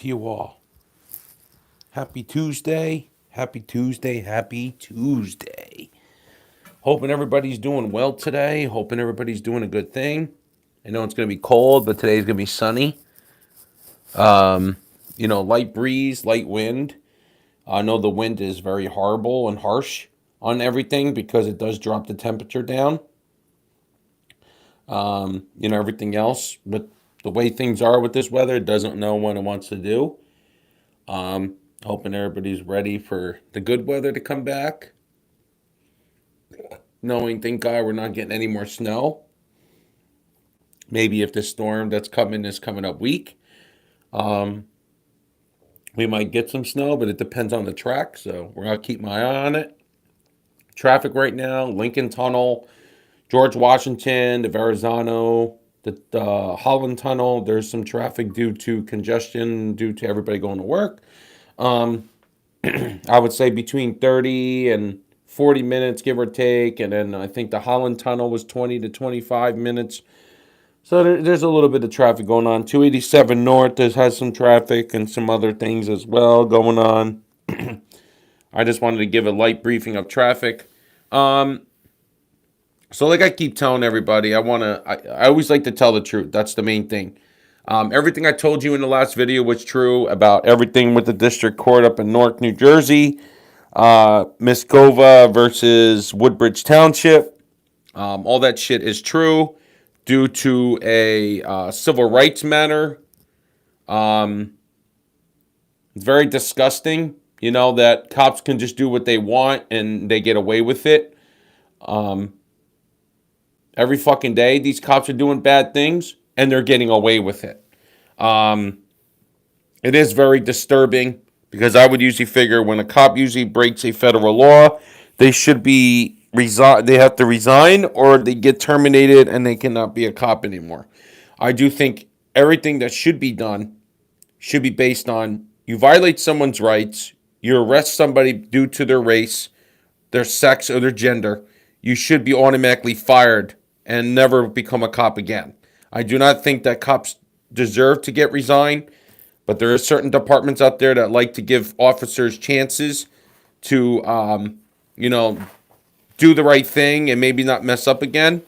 To you all. Happy Tuesday. Happy Tuesday. Happy Tuesday. Hoping everybody's doing well today. Hoping everybody's doing a good thing. I know it's going to be cold, but today's going to be sunny. Light breeze, light wind. I know the wind is very horrible and harsh on everything because it does drop the temperature down. Everything else. But the way things are with this weather, it doesn't know what it wants to do. Hoping everybody's ready for the good weather to come back. Knowing, thank God, we're not getting any more snow. Maybe if the storm that's coming is coming up weak, we might get some snow, but it depends on the track. So we're going to keep my eye on it. Traffic right now, Lincoln Tunnel, George Washington, the Verrazano, the Holland Tunnel. There's some traffic due to congestion, due to everybody going to work. I would say between 30 and 40 minutes, give or take. And then I think the Holland Tunnel was 20 to 25 minutes. So there's a little bit of traffic going on. 287 North has some traffic and some other things as well going on. I just wanted to give a light briefing of traffic. So like I keep telling everybody, I always like to tell the truth. That's the main thing. Everything I told you in the last video was true about everything with the district court up in Newark, New Jersey. Muskova versus Woodbridge Township. All that shit is true due to a civil rights matter. It's very disgusting, that cops can just do what they want and they get away with it. Every fucking day, these cops are doing bad things and they're getting away with it. It is very disturbing because I would usually figure when a cop usually breaks a federal law, they should be resign. They have to resign or they get terminated and they cannot be a cop anymore. I do think everything that should be done should be based on you violate someone's rights, you arrest somebody due to their race, their sex, or their gender, you should be automatically fired and never become a cop again. I do not think that cops deserve to get resigned, but there are certain departments out there that like to give officers chances to, do the right thing and maybe not mess up again.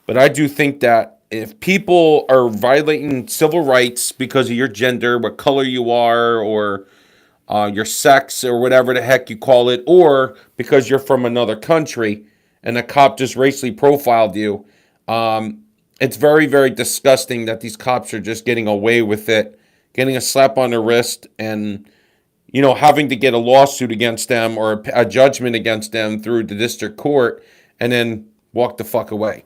But I do think that if people are violating civil rights because of your gender, what color you are, or your sex, or whatever the heck you call it, or because you're from another country and a cop just racially profiled you, it's very, very disgusting that these cops are just getting away with it, getting a slap on the wrist, and having to get a lawsuit against them or a judgment against them through the district court, and then walk the fuck away.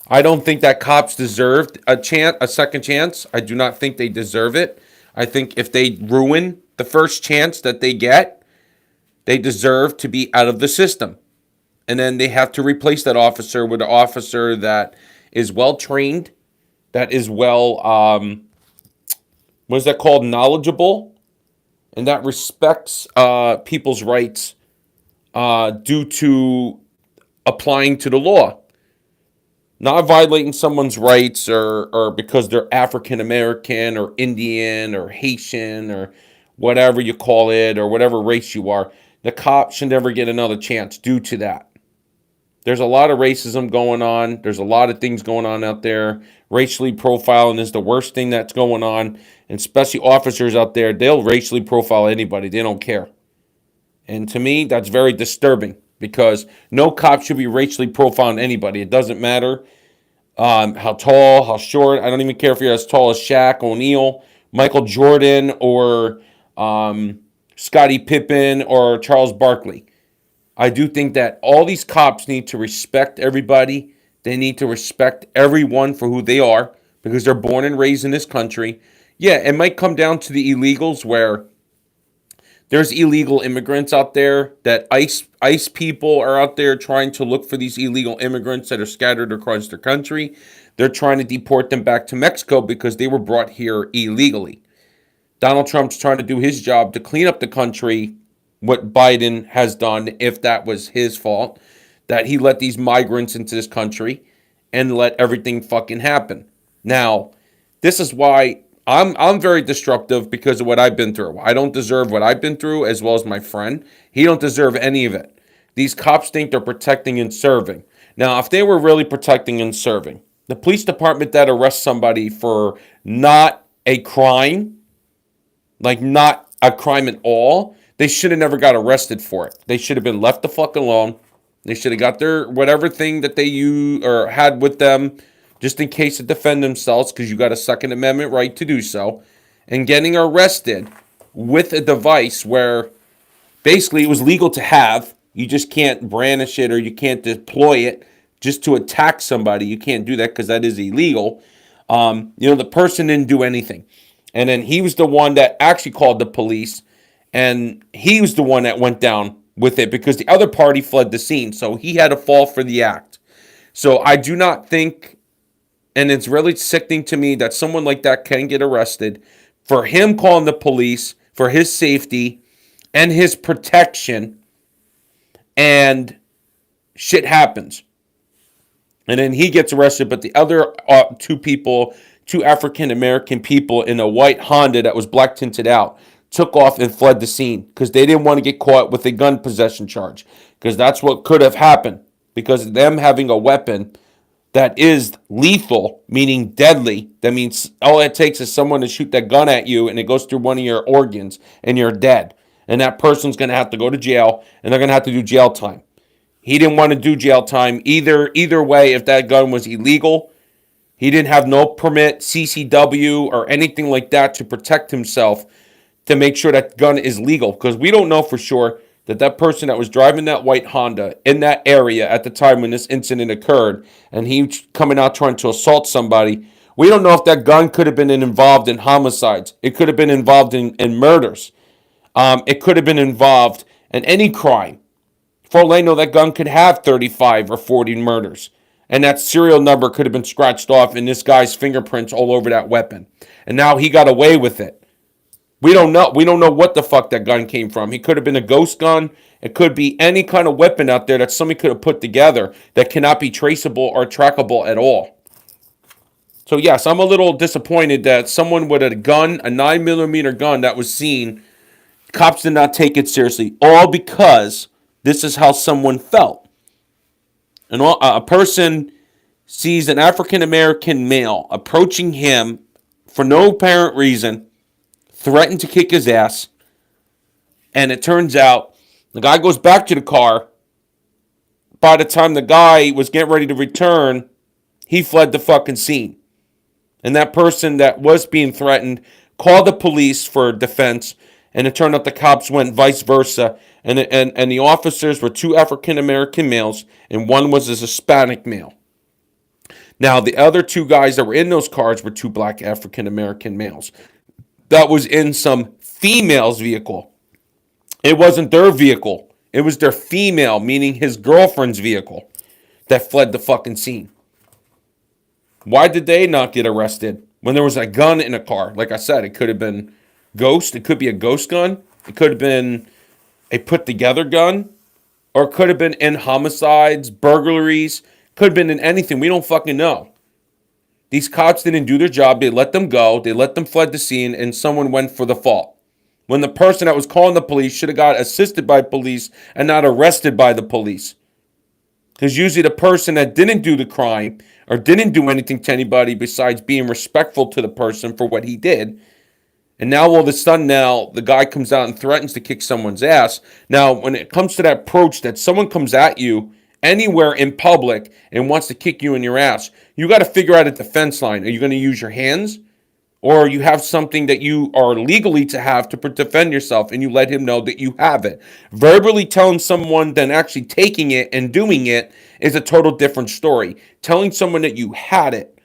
I don't think that cops deserved a second chance. I do not think they deserve it. I think if they ruin the first chance that they get, they deserve to be out of the system. And then they have to replace that officer with an officer that is well trained, that is well, what is that called? Knowledgeable, and that respects people's rights due to applying to the law. Not violating someone's rights or because they're African American or Indian or Haitian or whatever you call it or whatever race you are. The cop should never get another chance due to that. There's a lot of racism going on. There's a lot of things going on out there. Racially profiling is the worst thing that's going on. And especially officers out there, they'll racially profile anybody. They don't care. And to me, that's very disturbing because no cop should be racially profiling anybody. It doesn't matter how tall, how short. I don't even care if you're as tall as Shaq O'Neal, Michael Jordan, or Scottie Pippen, or Charles Barkley. I do think that all these cops need to respect everybody. They need to respect everyone for who they are because they're born and raised in this country. Yeah, it might come down to the illegals where there's illegal immigrants out there that ICE people are out there trying to look for these illegal immigrants that are scattered across the country. They're trying to deport them back to Mexico because they were brought here illegally. Donald Trump's trying to do his job to clean up the country, what Biden has done, if that was his fault, that he let these migrants into this country and let everything fucking happen. Now, this is why I'm very disruptive because of what I've been through. I don't deserve what I've been through, as well as my friend. He don't deserve any of it. These cops think they're protecting and serving. Now, if they were really protecting and serving, the police department that arrests somebody for not a crime, like not a crime at all, they should have never got arrested for it. They should have been left the fuck alone. They should have got their whatever thing that they use or had with them just in case to defend themselves, because you got a Second Amendment right to do so. And getting arrested with a device where basically it was legal to have, you just can't brandish it or you can't deploy it just to attack somebody. You can't do that because that is illegal. The person didn't do anything. And then he was the one that actually called the police, and he was the one that went down with it because the other party fled the scene. So he had to fall for the act. So I do not think, and it's really sickening to me that someone like that can get arrested for him calling the police for his safety and his protection, and shit happens. And then he gets arrested, but the other two African American people in a white Honda that was black tinted out, took off and fled the scene because they didn't want to get caught with a gun possession charge, because that's what could have happened because of them having a weapon that is lethal, meaning deadly. That means all it takes is someone to shoot that gun at you and it goes through one of your organs and you're dead. And that person's going to have to go to jail and they're going to have to do jail time. He didn't want to do jail time either way. If that gun was illegal, he didn't have no permit, CCW, or anything like that to protect himself to make sure that gun is legal. Because we don't know for sure that person that was driving that white Honda in that area at the time when this incident occurred, and he coming out trying to assault somebody, we don't know if that gun could have been involved in homicides. It could have been involved in murders. It could have been involved in any crime. For all I know, that gun could have 35 or 40 murders. And that serial number could have been scratched off and this guy's fingerprints all over that weapon. And now he got away with it. We don't know. We don't know what the fuck that gun came from. He could have been a ghost gun. It could be any kind of weapon out there that somebody could have put together that cannot be traceable or trackable at all. So yes, I'm a little disappointed that someone with a gun, a 9mm gun that was seen, cops did not take it seriously. All because this is how someone felt. And a person sees an African American male approaching him for no apparent reason, threatened to kick his ass, and it turns out the guy goes back to the car. By the time the guy was getting ready to return, he fled the fucking scene. And that person that was being threatened called the police for defense, and it turned out the cops went vice versa. And the officers were two African American males, and one was a Hispanic male. Now, the other two guys that were in those cars were two black African American males. That was in some female's vehicle. It wasn't their vehicle. It was their female, meaning his girlfriend's vehicle, that fled the fucking scene. Why did they not get arrested when there was a gun in a car? Like I said, it could have been ghost. It could be a ghost gun. It could have been a put-together gun. Or it could have been in homicides, burglaries. Could have been in anything. We don't fucking know. These cops didn't do their job. They let them go. They let them fled the scene, and someone went for the fault. When the person that was calling the police should have got assisted by police and not arrested by the police. Because usually the person that didn't do the crime or didn't do anything to anybody besides being respectful to the person for what he did, and now all of a sudden now the guy comes out and threatens to kick someone's ass. Now, when it comes to that approach that someone comes at you anywhere in public and wants to kick you in your ass, you got to figure out a defense line. Are you going to use your hands? Or you have something that you are legally to have to defend yourself, and you let him know that you have it. Verbally telling someone then actually taking it and doing it is a total different story. Telling someone that you had it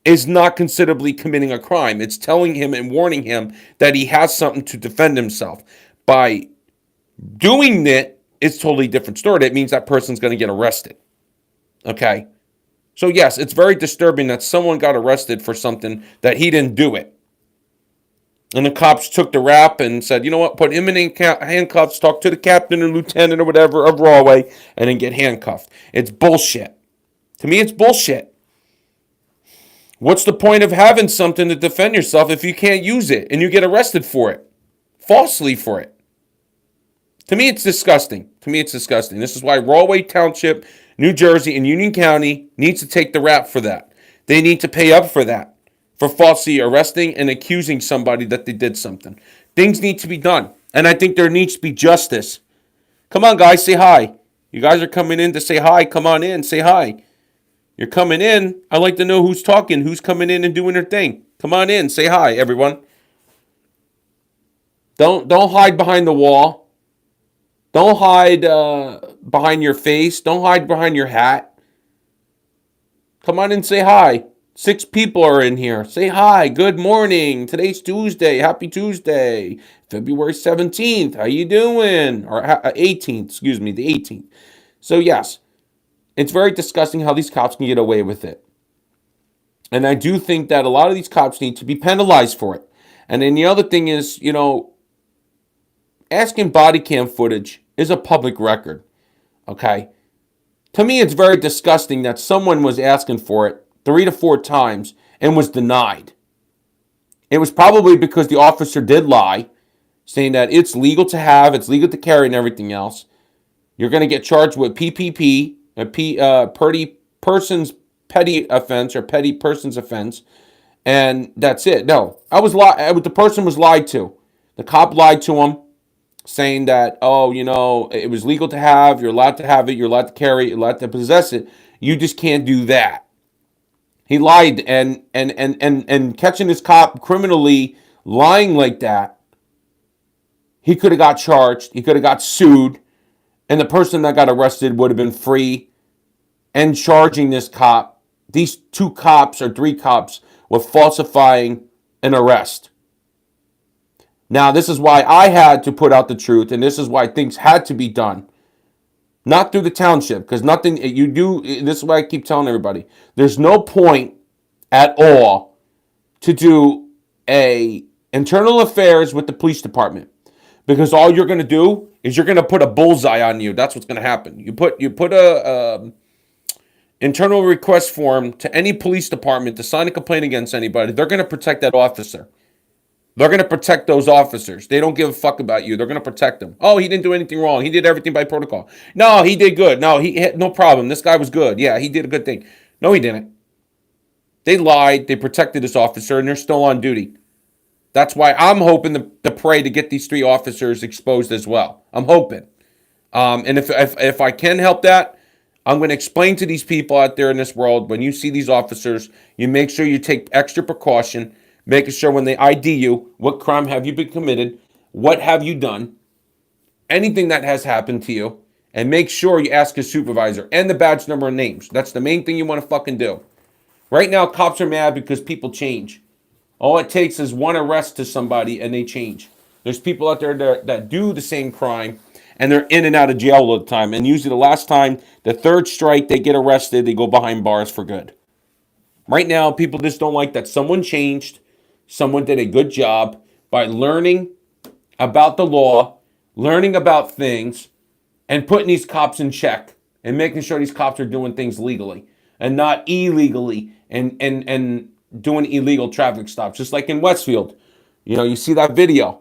is not considerably committing a crime. It's telling him and warning him that he has something to defend himself. By doing it, it's a totally different story. That means that person's going to get arrested. Okay? So yes, it's very disturbing that someone got arrested for something that he didn't do it. And the cops took the rap and said, you know what, put him in handcuffs, talk to the captain or lieutenant or whatever of Rawway, and then get handcuffed. It's bullshit. To me, it's bullshit. What's the point of having something to defend yourself if you can't use it and you get arrested for it? Falsely for it. To me, it's disgusting. This is why Rahway Township, New Jersey, and Union County needs to take the rap for that. They need to pay up for that, for falsely arresting and accusing somebody that they did something. Things need to be done. And I think there needs to be justice. Come on, guys, say hi. You guys are coming in to say hi. Come on in, say hi. You're coming in. I'd like to know who's talking, who's coming in and doing their thing. Come on in, say hi, everyone. Don't hide behind the wall. Don't hide behind your face. Don't hide behind your hat. Come on and say hi. 6 people are in here. Say hi. Good morning. Today's Tuesday. Happy Tuesday. February 17th. How you doing? Or 18th. Excuse me, the 18th. So yes, it's very disgusting how these cops can get away with it. And I do think that a lot of these cops need to be penalized for it. And then the other thing is, asking body cam footage is a public record. Okay? To me, it's very disgusting that someone was asking for it 3 to 4 times and was denied. It was probably because the officer did lie, saying that it's legal to have, it's legal to carry, and everything else. You're going to get charged with PPP, petty offense or petty person's offense, and that's it. No, the person was lied to. The cop lied to him, saying that, it was legal to have, you're allowed to have it, you're allowed to carry it, you're allowed to possess it. You just can't do that. He lied, and catching this cop criminally lying like that, he could have got charged, he could have got sued, and the person that got arrested would have been free, and charging this cop, these 2 cops or 3 cops, with falsifying an arrest. Now, this is why I had to put out the truth, and this is why things had to be done. Not through the township, because nothing, this is why I keep telling everybody, there's no point at all to do a internal affairs with the police department, because all you're going to do is you're going to put a bullseye on you. That's what's going to happen. You put a internal request form to any police department to sign a complaint against anybody. They're going to protect that officer. They're going to protect those officers. They don't give a fuck about you. They're going to protect them. Oh, he didn't do anything wrong. He did everything by protocol. No, he did good. No, he had no problem. This guy was good. Yeah, he did a good thing. No, he didn't. They lied. They protected this officer, and they're still on duty. That's why I'm hoping to pray to get these 3 officers exposed as well. I'm hoping. And if I can help that, I'm going to explain to these people out there in this world, when you see these officers, you make sure you take extra precaution, making sure when they ID you, what crime have you been committed, what have you done, anything that has happened to you, and make sure you ask his supervisor and the badge number and names. That's the main thing you want to fucking do. Right now, cops are mad because people change. All it takes is one arrest to somebody and they change. There's people out there that do the same crime and they're in and out of jail all the time. And usually the last time, the 3rd strike, they get arrested, they go behind bars for good. Right now, people just don't like that someone changed, someone did a good job by learning about the law, learning about things, and putting these cops in check and making sure these cops are doing things legally and not illegally and doing illegal traffic stops. Just like in Westfield. You see that video.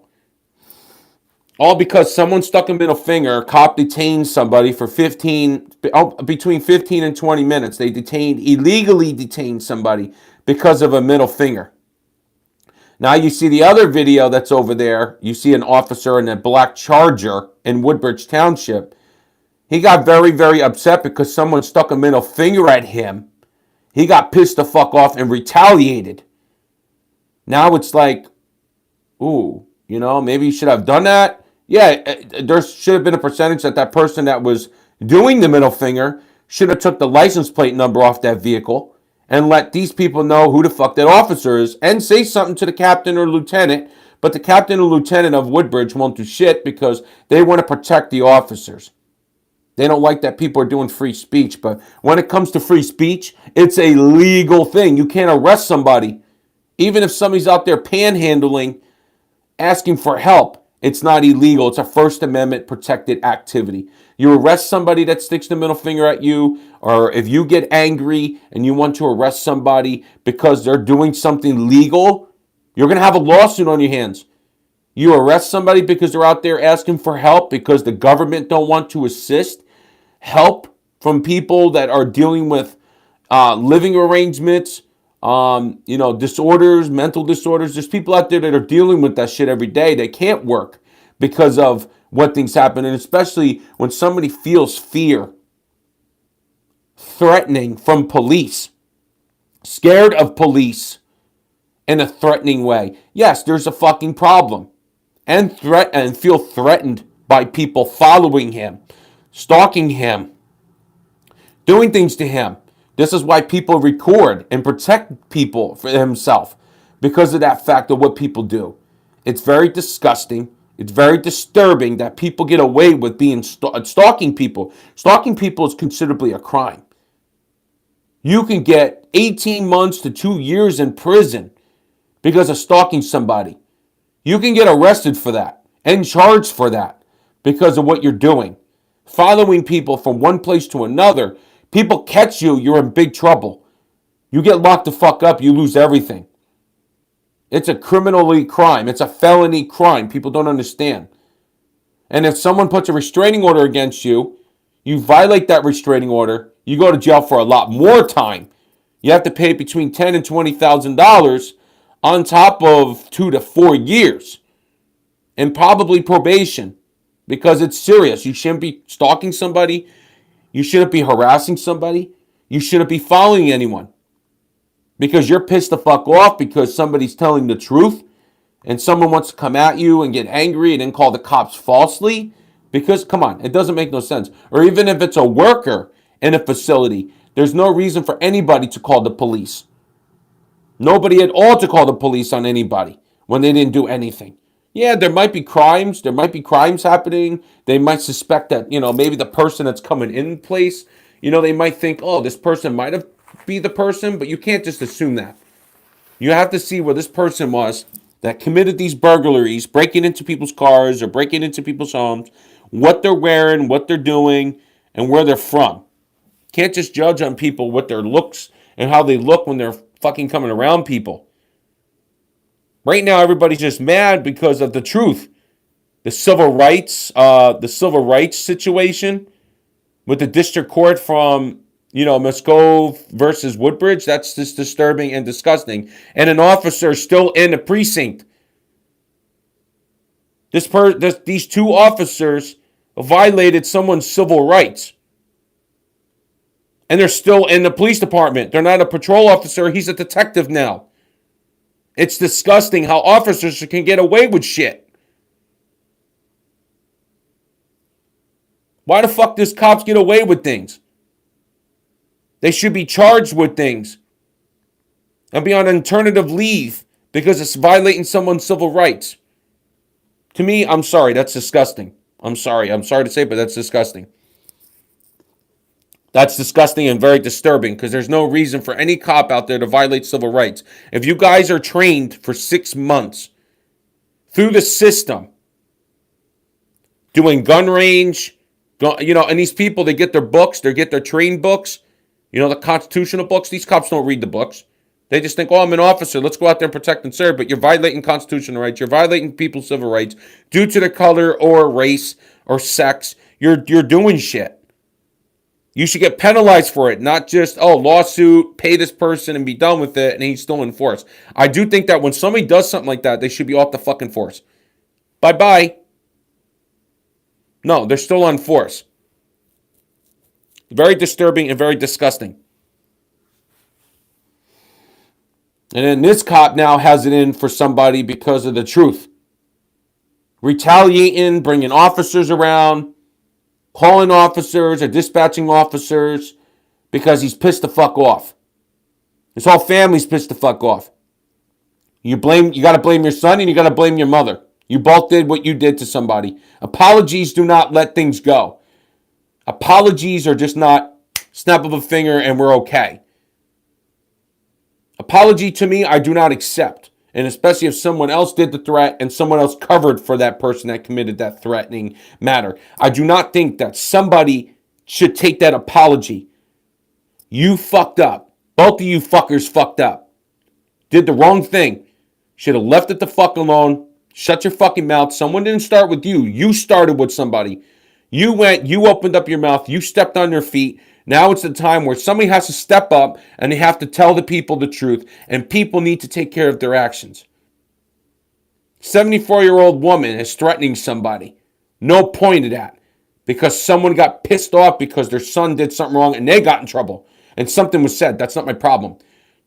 All because someone stuck a middle finger, a cop detained somebody for between 15 and 20 minutes. They illegally detained somebody because of a middle finger. Now you see the other video that's over there. You see an officer in a black Charger in Woodbridge Township. He got very, very upset because someone stuck a middle finger at him. He got pissed the fuck off and retaliated. Now it's like, ooh, maybe you should have done that. Yeah, there should have been a percentage that person that was doing the middle finger should have took the license plate number off that vehicle and let these people know who the fuck that officer is and say something to the captain or lieutenant. But the captain or lieutenant of Woodbridge won't do shit because they want to protect the officers. They don't like that people are doing free speech. But when it comes to free speech, it's a legal thing. You can't arrest somebody. Even if somebody's out there panhandling, asking for help, It's not illegal. It's a First Amendment protected activity. You arrest somebody that sticks the middle finger at you, or if you get angry and you want to arrest somebody because they're doing something legal, you're going to have a lawsuit on your hands. You arrest somebody because they're out there asking for help because the government don't want to assist help from people that are dealing with living arrangements, disorders, mental disorders. There's people out there that are dealing with that shit every day. They can't work because of what things happen. And especially when somebody feels fear, threatening from police, scared of police in a threatening way. Yes, there's a fucking problem. And feel threatened by people following him, stalking him, doing things to him. This is why people record and protect people for himself, because of that fact of what people do. It's very disgusting. It's very disturbing that people get away with being stalking people. Stalking people is considerably a crime. You can get 18 months to 2 years in prison because of stalking somebody. You can get arrested for that and charged for that because of what you're doing. Following people from one place to another. People catch you, you're in big trouble. You get locked the fuck up, you lose everything. It's a criminally crime. It's a felony crime. People don't understand. And if someone puts a restraining order against you, you violate that restraining order, you go to jail for a lot more time. You have to pay between $10,000 and $20,000 on top of 2 to 4 years. And probably probation. Because it's serious. You shouldn't be stalking somebody. You shouldn't be harassing somebody. You shouldn't be following anyone. Because you're pissed the fuck off because somebody's telling the truth and someone wants to come at you and get angry and then call the cops falsely. Because, come on, it doesn't make no sense. Or even if it's a worker in a facility, there's no reason for anybody to call the police. Nobody at all to call the police on anybody when they didn't do anything. Yeah, there might be crimes. There might be crimes happening. They might suspect that, maybe the person that's coming in place, they might think, oh, this person might have be the person, but you can't just assume that. You have to see where this person was that committed these burglaries, breaking into people's cars or breaking into people's homes, what they're wearing, what they're doing, and where they're from. Can't just judge on people what their looks and how they look when they're fucking coming around people. Right now, everybody's just mad because of the truth. The civil rights situation with the district court from, Muscove versus Woodbridge. That's just disturbing and disgusting. And an officer still in the precinct. These two officers violated someone's civil rights. And they're still in the police department. They're not a patrol officer. He's a detective now. It's disgusting how officers can get away with shit. Why the fuck does cops get away with things? They should be charged with things and be on alternative leave because it's violating someone's civil rights. To me, I'm sorry, that's disgusting. I'm sorry to say, but that's disgusting. That's disgusting and very disturbing because there's no reason for any cop out there to violate civil rights. If you guys are trained for 6 months through the system, doing gun range, and these people, they get their books, they get their trained books, the constitutional books. These cops don't read the books. They just think, oh, I'm an officer. Let's go out there and protect and serve. But you're violating constitutional rights. You're violating people's civil rights due to their color or race or sex. You're doing shit. You should get penalized for it, not just, lawsuit, pay this person and be done with it, and he's still in force. I do think that when somebody does something like that, they should be off the fucking force. Bye-bye. No, they're still on force. Very disturbing and very disgusting. And then this cop now has it in for somebody because of the truth. Retaliating, bringing officers around, calling officers or dispatching officers because he's pissed the fuck off. His whole family's pissed the fuck off. You got to blame your son and you got to blame your mother. You both did what you did to somebody. Apologies do not let things go. Apologies are just not snap of a finger and we're okay. Apology to me, I do not accept. And especially if someone else did the threat and someone else covered for that person that committed that threatening matter. I do not think that somebody should take that apology. You fucked up. Both of you fuckers fucked up. Did the wrong thing. Should have left it the fuck alone. Shut your fucking mouth. Someone didn't start with you. You started with somebody. You went, you opened up your mouth, you stepped on their feet. Now it's the time where somebody has to step up and they have to tell the people the truth. And people need to take care of their actions. 74-year-old woman is threatening somebody. No point of that. Because someone got pissed off because their son did something wrong and they got in trouble. And something was said. That's not my problem.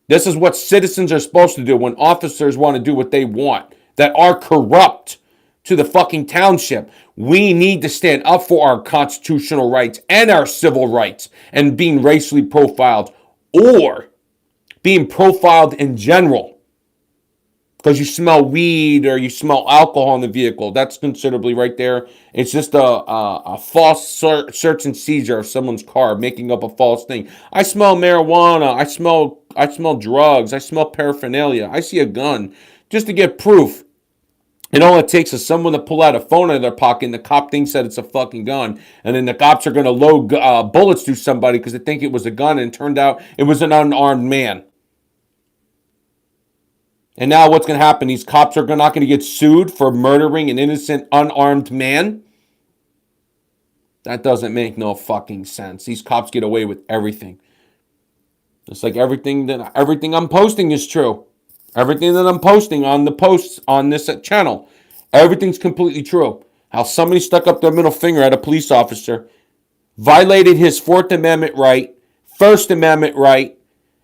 This is what citizens are supposed to do when officers want to do what they want that are corrupt to the fucking township. We need to stand up for our constitutional rights and our civil rights and being racially profiled or being profiled in general. Because you smell weed or you smell alcohol in the vehicle. That's considerably right there. It's just a false search and seizure of someone's car, making up a false thing. I smell marijuana. I smell drugs. I smell paraphernalia. I see a gun. Just to get proof. And all it takes is someone to pull out a phone out of their pocket and the cop thinks that it's a fucking gun. And then the cops are going to load bullets through somebody because they think it was a gun. And it turned out it was an unarmed man. And now what's going to happen? These cops are not going to get sued for murdering an innocent, unarmed man? That doesn't make no fucking sense. These cops get away with everything. Just like everything I'm posting is true. Everything that I'm posting on the posts on this channel, everything's completely true. How somebody stuck up their middle finger at a police officer, violated his 4th Amendment right, 1st Amendment right,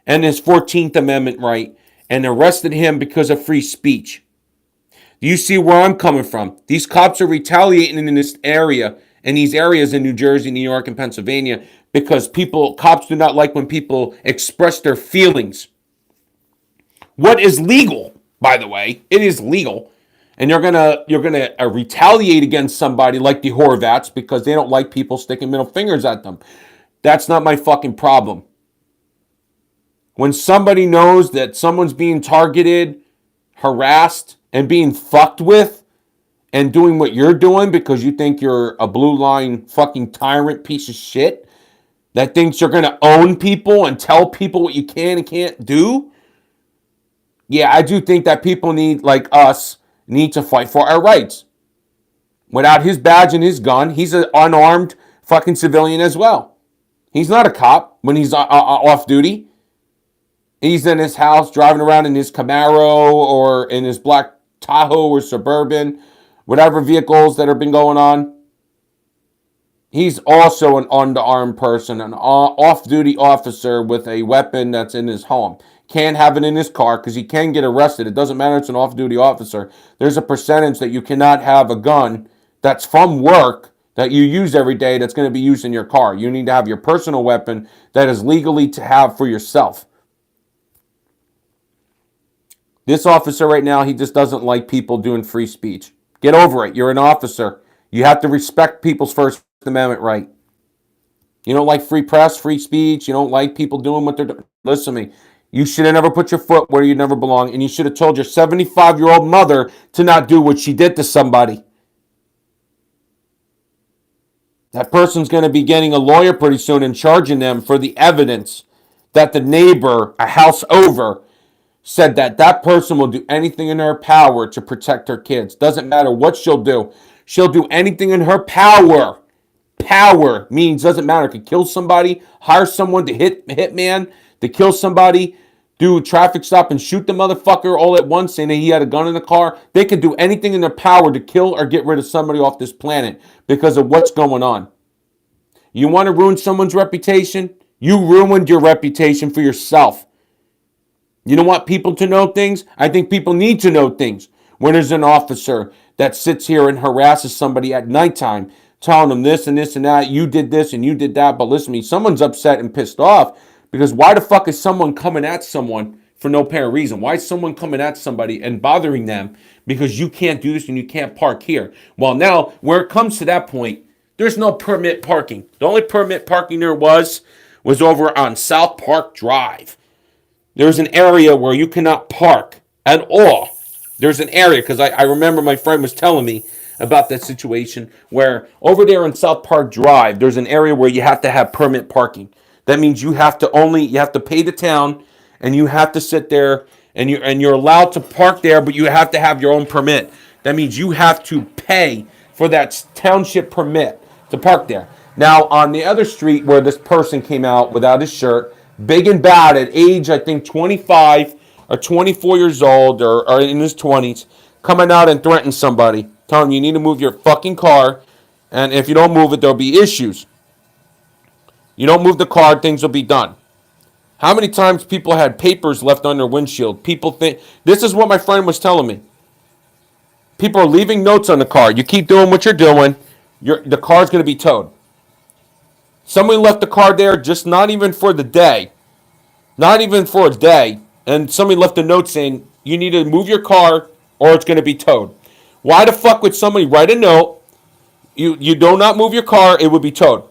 and his 14th Amendment right, and arrested him because of free speech. Do you see where I'm coming from? These cops are retaliating in this area, in these areas in New Jersey, New York, and Pennsylvania, because cops do not like when people express their feelings. What is legal, by the way, it is legal. And you're gonna retaliate against somebody like the Horvats because they don't like people sticking middle fingers at them. That's not my fucking problem. When somebody knows that someone's being targeted, harassed, and being fucked with, and doing what you're doing because you think you're a blue line fucking tyrant piece of shit that thinks you're going to own people and tell people what you can and can't do, yeah, I do think that people like us, need to fight for our rights. Without his badge and his gun, he's an unarmed fucking civilian as well. He's not a cop when he's off duty. He's in his house driving around in his Camaro or in his black Tahoe or Suburban, whatever vehicles that have been going on. He's also an unarmed person, an off-duty officer with a weapon that's in his home. Can't have it in his car because he can get arrested. It doesn't matter if it's an off-duty officer. There's a percentage that you cannot have a gun that's from work that you use every day that's going to be used in your car. You need to have your personal weapon that is legally to have for yourself. This officer right now, he just doesn't like people doing free speech. Get over it. You're an officer. You have to respect people's First Amendment right. You don't like free press, free speech. You don't like people doing what they're doing. Listen to me. You should have never put your foot where you never belong, and you should have told your 75-year-old mother to not do what she did to somebody. That person's going to be getting a lawyer pretty soon and charging them for the evidence that the neighbor, a house over, said that person will do anything in her power to protect her kids. Doesn't matter what she'll do. She'll do anything in her power. Power means doesn't matter. Could kill somebody, hire someone to hitman, to kill somebody, do a traffic stop and shoot the motherfucker all at once saying that he had a gun in the car. They could do anything in their power to kill or get rid of somebody off this planet because of what's going on. You want to ruin someone's reputation? You ruined your reputation for yourself. You don't want people to know things? I think people need to know things. When there's an officer that sits here and harasses somebody at nighttime, telling them this and this and that, you did this and you did that, but listen to me, someone's upset and pissed off because why the fuck is someone coming at someone for no apparent reason? Why is someone coming at somebody and bothering them because you can't do this and you can't park here? Well, now, where it comes to that point, there's no permit parking. The only permit parking there was over on South Park Drive. There's an area where you cannot park at all. There's an area, because I remember my friend was telling me about that situation where over there in South Park Drive, there's an area where you have to have permit parking. That means you have to pay the town, and you have to sit there, and you're allowed to park there, but you have to have your own permit. That means you have to pay for that township permit to park there. Now, on the other street where this person came out without his shirt, big and bad at age, I think 25 or 24 years old, or in his 20s, coming out and threatening somebody, telling them you need to move your fucking car, and if you don't move it, there'll be issues. You don't move the car, things will be done. How many times people had papers left on their windshield? People think, this is what my friend was telling me. People are leaving notes on the car. You keep doing what you're doing, the car's going to be towed. Somebody left the car there just not even for the day. Not even for a day. And somebody left a note saying, you need to move your car or it's going to be towed. Why the fuck would somebody write a note? You do not move your car, it would be towed.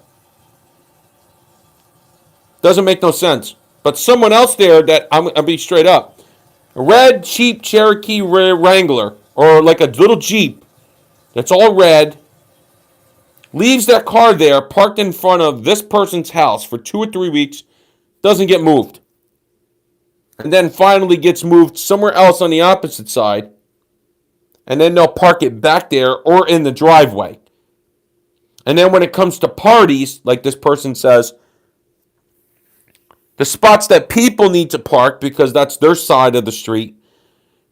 Doesn't make no sense. But someone else there that, I'll be straight up, a red cheap Cherokee Wrangler, or like a little Jeep that's all red, leaves that car there parked in front of this person's house for 2 or 3 weeks, doesn't get moved. And then finally gets moved somewhere else on the opposite side. And then they'll park it back there or in the driveway. And then when it comes to parties, like this person says, the spots that people need to park because that's their side of the street,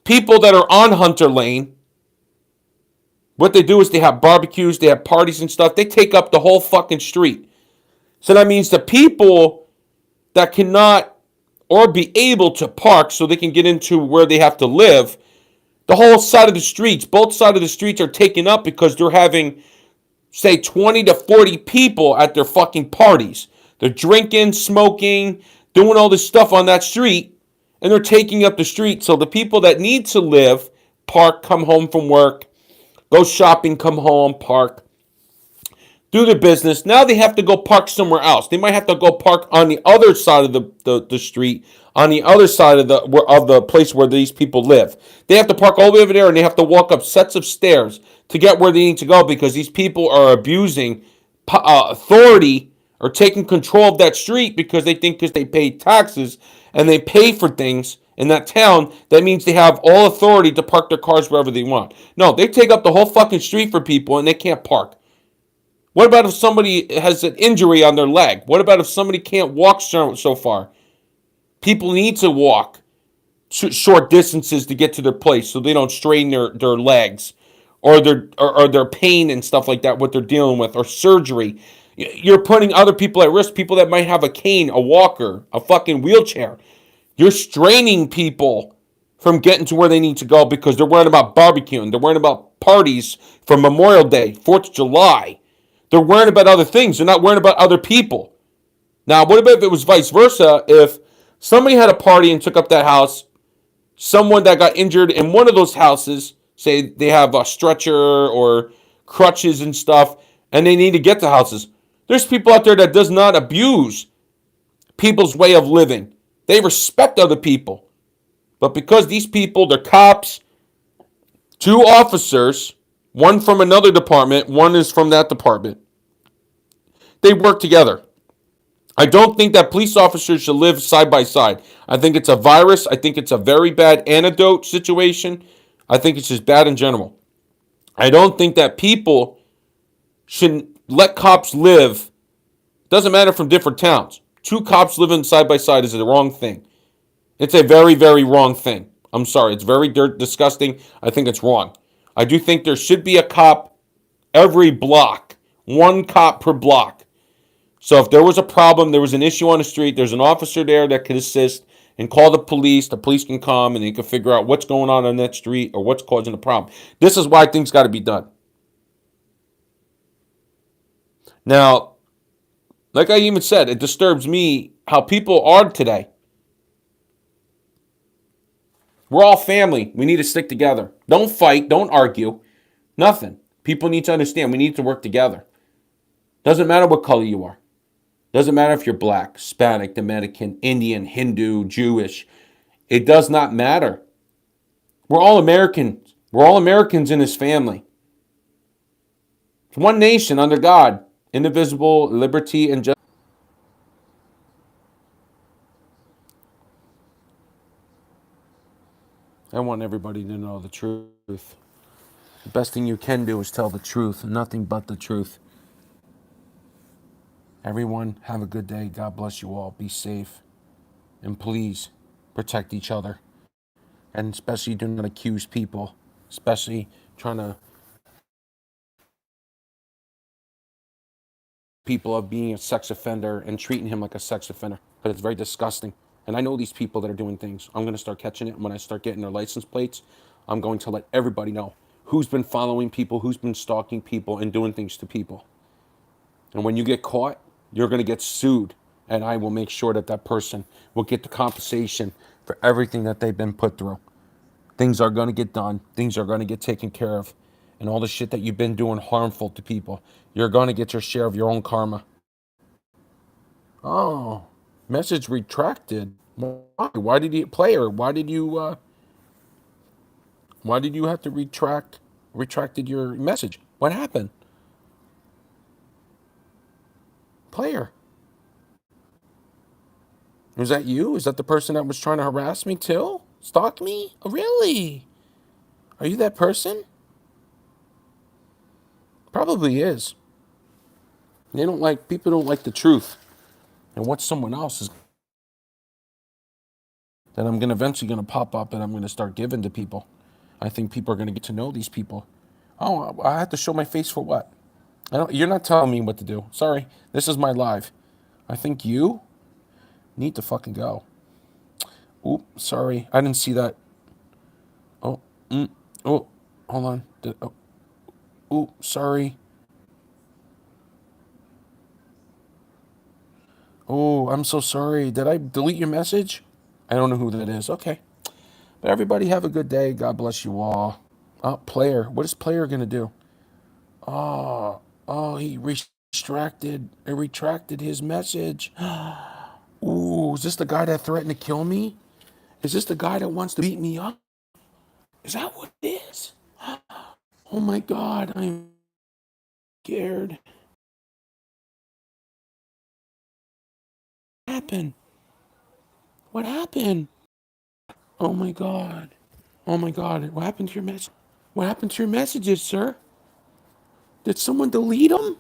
people that are on Hunter Lane, what they do is they have barbecues, they have parties and stuff. They take up the whole fucking street. So that means the people that cannot or be able to park so they can get into where they have to live, the whole side of the streets, both sides of the streets are taken up because they're having, say, 20 to 40 people at their fucking parties. They're drinking, smoking, doing all this stuff on that street, and they're taking up the street. So the people that need to live, park, come home from work, go shopping, come home, park, do their business. Now they have to go park somewhere else. They might have to go park on the other side of the street, on the other side of the place where these people live. They have to park all the way over there, and they have to walk up sets of stairs to get where they need to go because these people are abusing authority or taking control of that street because they think because they pay taxes and they pay for things in that town, that means they have all authority to park their cars wherever they want. No, they take up the whole fucking street for people and they can't park. What about if somebody has an injury on their leg? What about if somebody can't walk so far? People need to walk short distances to get to their place so they don't strain their legs or their pain and stuff like that, what they're dealing with, or surgery. You're putting other people at risk, people that might have a cane, a walker, a fucking wheelchair. You're straining people from getting to where they need to go because they're worried about barbecuing. They're worried about parties for Memorial Day, 4th of July. They're worried about other things. They're not worried about other people. Now, what about if it was vice versa? If somebody had a party and took up that house, someone that got injured in one of those houses, say they have a stretcher or crutches and stuff, and they need to get to houses. There's people out there that does not abuse people's way of living. They respect other people. But because these people, they're cops, 2 officers, one from another department, one is from that department, they work together. I don't think that police officers should live side by side. I think it's a virus. I think it's a very bad antidote situation. I think it's just bad in general. I don't think that people should let cops live. Doesn't matter from different towns. 2 cops living side by side is the wrong thing. It's a very, very wrong thing. I'm sorry. It's very disgusting. I think it's wrong. I do think there should be a cop every block. 1 cop per block. So if there was a problem, there was an issue on the street, there's an officer there that could assist and call the police. The police can come and they can figure out what's going on that street or what's causing the problem. This is why things got to be done. Now, like I even said, it disturbs me how people are today. We're all family. We need to stick together. Don't fight. Don't argue. Nothing. People need to understand we need to work together. Doesn't matter what color you are. Doesn't matter if you're black, Hispanic, Dominican, Indian, Hindu, Jewish. It does not matter. We're all Americans. We're all Americans in this family. It's one nation under God, indivisible, liberty, and justice. I want everybody to know the truth. The best thing you can do is tell the truth, nothing but the truth. Everyone, have a good day. God bless you all. Be safe. And please protect each other. And especially do not accuse people, especially trying to people of being a sex offender and treating him like a sex offender. But it's very disgusting. And I know these people that are doing things. I'm going to start catching it. And when I start getting their license plates, I'm going to let everybody know who's been following people, who's been stalking people, and doing things to people. And when you get caught, you're going to get sued. And I will make sure that that person will get the compensation for everything that they've been put through. Things are going to get done. Things are going to get taken care of. And all the shit that you've been doing harmful to people, you're going to get your share of your own karma. Oh, message retracted. Why? Why did you player? Why did you have to retracted your message? What happened? Player. Was that you? Is that the person that was trying to harass me too? Stalk me? Oh, really? Are you that person? Probably is. People don't like the truth. And what someone else is that I'm gonna eventually gonna pop up and I'm gonna start giving to people. I think people are gonna get to know these people. Oh, I have to show my face for what? You're not telling me what to do. Sorry, this is my live. I think you need to fucking go. Oop, sorry, I didn't see that. Oh, oh, hold on. Sorry. Oh, I'm so sorry. Did I delete your message? I don't know who that is. Okay. But everybody have a good day. God bless you all. Oh, player. What is player gonna do? Oh, he retracted his message. Ooh, is this the guy that threatened to kill me? Is this the guy that wants to beat me up? Is that what it is? Oh my God, I'm scared. What happened? What happened? Oh my God. Oh my God. What happened to your message? What happened to your messages, sir? Did someone delete them?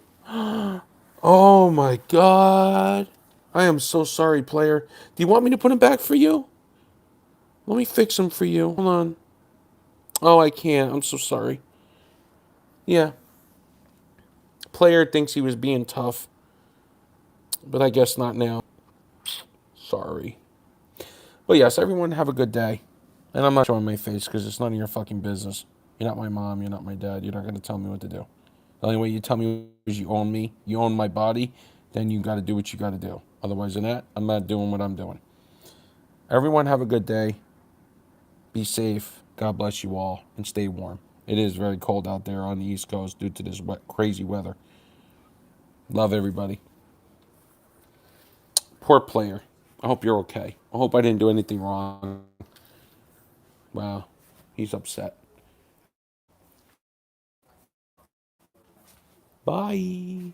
Oh my God. I am so sorry, player. Do you want me to put them back for you? Let me fix them for you. Hold on. Oh, I can't. I'm so sorry. Yeah. Player thinks he was being tough, but I guess not now. Sorry. But yes, everyone have a good day. And I'm not showing my face because it's none of your fucking business. You're not my mom. You're not my dad. You're not going to tell me what to do. The only way you tell me is you own me. You own my body. Then you got to do what you got to do. Otherwise than that, I'm not doing what I'm doing. Everyone have a good day. Be safe. God bless you all. And stay warm. It is very cold out there on the East Coast due to this crazy weather. Love everybody. Poor player. I hope you're okay. I hope I didn't do anything wrong. Wow. He's upset. Bye.